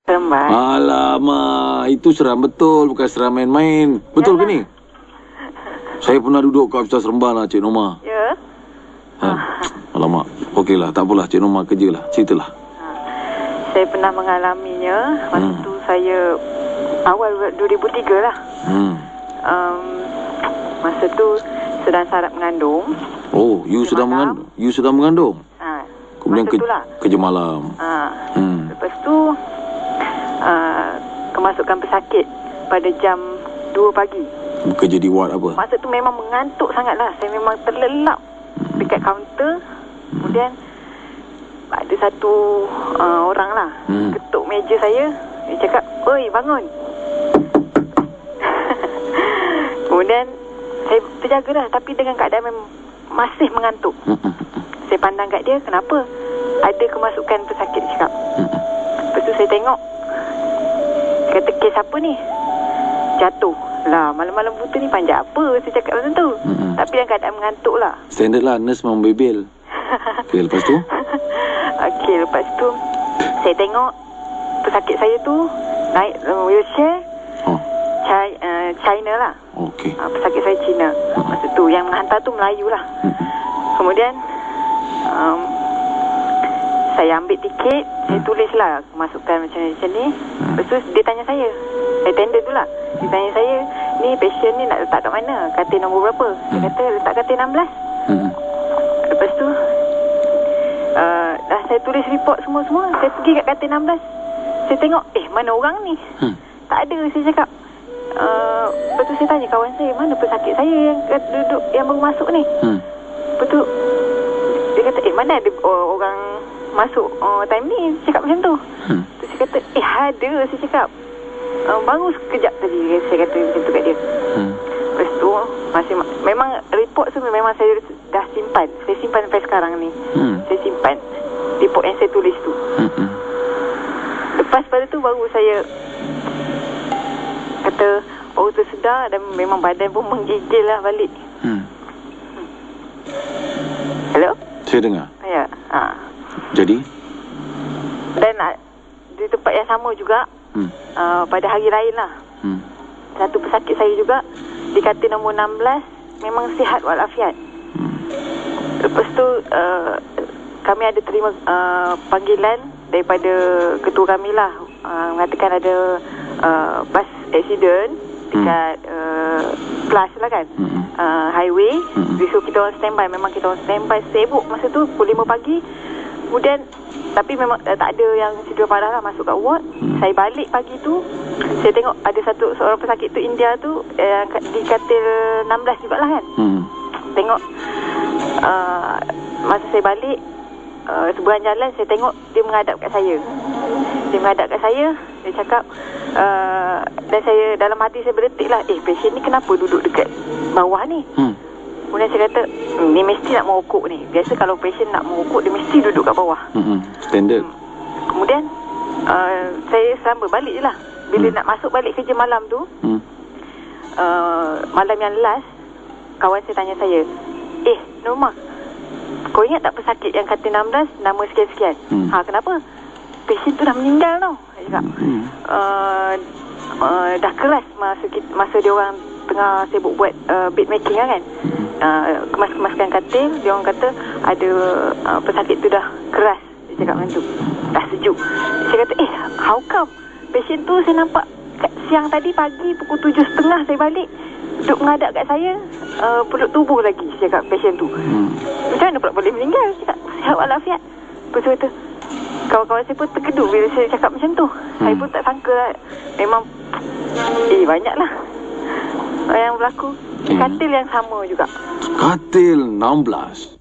Seremban. Alamak, itu seram betul, bukan seram main-main. Betul ke ni? Saya pernah duduk kat Hospital Seremban lah, Cik Norma. Ya? Alamak, okeylah, tak apalah, Cik Norma kerjalah, ceritalah. Saya pernah mengalaminya. Masa tu saya awal 2003 lah. Masa tu sedang sarap mengandung. Oh, you sedang mengandung? You sedang mengandung? Kemudian kerja malam. Lepas tu kemasukan pesakit pada jam 2 pagi. Bekerja di ward apa? Masa tu memang mengantuk sangat lah. Saya memang terlelap dekat kaunter. Kemudian ada satu orang lah ketuk meja saya. Dia cakap, "Oi, bangun." Kemudian saya terjaga dah, tapi dengan keadaan memang masih mengantuk. Saya pandang kat dia, kenapa? Ada kemasukan pesakit, dia cakap. Lepas tu saya tengok. Dia kata, kes apa ni? Jatuh. Lah, malam-malam buta ni panjat apa? Saya cakap macam tu. Tapi dalam keadaan mengantuk lah. Standard lah, nurse memang bebel. Okay, lepas tu? Okey, lepas tu saya tengok pesakit saya tu naik wheelchair. China lah. Okey. Pesakit saya Cina. Masa tu yang menghantar tu Melayu lah. Kemudian saya ambil tiket. Saya tulis lah kemasukan macam ni. Lepas tu dia tanya saya tender tu lah. Dia tanya saya, ni patient ni nak letak kat mana? Katil nombor berapa? Saya kata letak katil 16. Lepas tu dah saya tulis report semua-semua. Saya pergi kat katil 16. Saya tengok, mana orang ni? Tak ada, saya cakap. Lepas tu saya tanya kawan saya, mana pesakit saya yang duduk, yang baru masuk ni? Lepas tu dia kata, mana ada orang masuk time ni? Saya cakap macam tu. Terus saya kata, ada, saya cakap. Baru sekejap tadi saya kata macam tu kat dia. Lepas tu memang report tu memang saya dah simpan. Saya simpan sampai sekarang ni. Saya simpan report yang saya tulis tu. Lepas pada tu baru saya kata, tersedar, dan memang badan pun menggigil lah balik. Hello? Saya dengar. Ya. Jadi? Dan di tempat yang sama juga, pada hari lain lah, satu pesakit saya juga di katil nombor 16 memang sihat walafiat. Lepas tu kami ada terima panggilan daripada ketua kami lah, mengatakan ada bas accident dekat plus lah kan, highway. So kita orang standby. Memang kita orang standby, sibuk masa tu pukul 5 pagi. Kemudian tapi memang tak ada yang cedera parah lah masuk kat ward. Saya balik pagi tu, saya tengok ada seorang pesakit tu, India tu, di katil 16 juga lah kan. Tengok masa saya balik, seberang jalan saya tengok dia menghadap kat saya. Dia cakap, dan saya dalam hati saya berdetik lah, patient ni kenapa duduk dekat bawah ni? Kemudian saya kata, ni mesti nak merokok ni. Biasa kalau patient nak merokok, dia mesti duduk kat bawah. Standard. Kemudian saya samba balik je lah. Bila nak masuk balik kerja malam tu, malam yang last, kawan saya tanya saya, Norma, kau ingat tak pesakit yang katil 16 nama sekian-sekian? Kenapa? Patient tu dah meninggal tau. Saya cakap, dah keras masa dia orang tengah sibuk buat bed making lah kan. Kemas-kemaskan katil. Dia orang kata ada pesakit tu dah keras. Dia cakap macam tu, dah sejuk. Saya kata, how come? Patient tu saya nampak siang tadi pagi pukul 7.30 saya balik, duduk menghadap kat saya, peluk tubuh lagi. Saya cakap patient tu, macam mana pula boleh meninggal? Saya cakap sihat walafiat. Lepas tu kata, kawan-kawan saya pun terkedut bila saya cakap macam tu. Saya pun tak sangka lah. Memang banyaklah yang berlaku. Katil yang sama juga. Katil 16.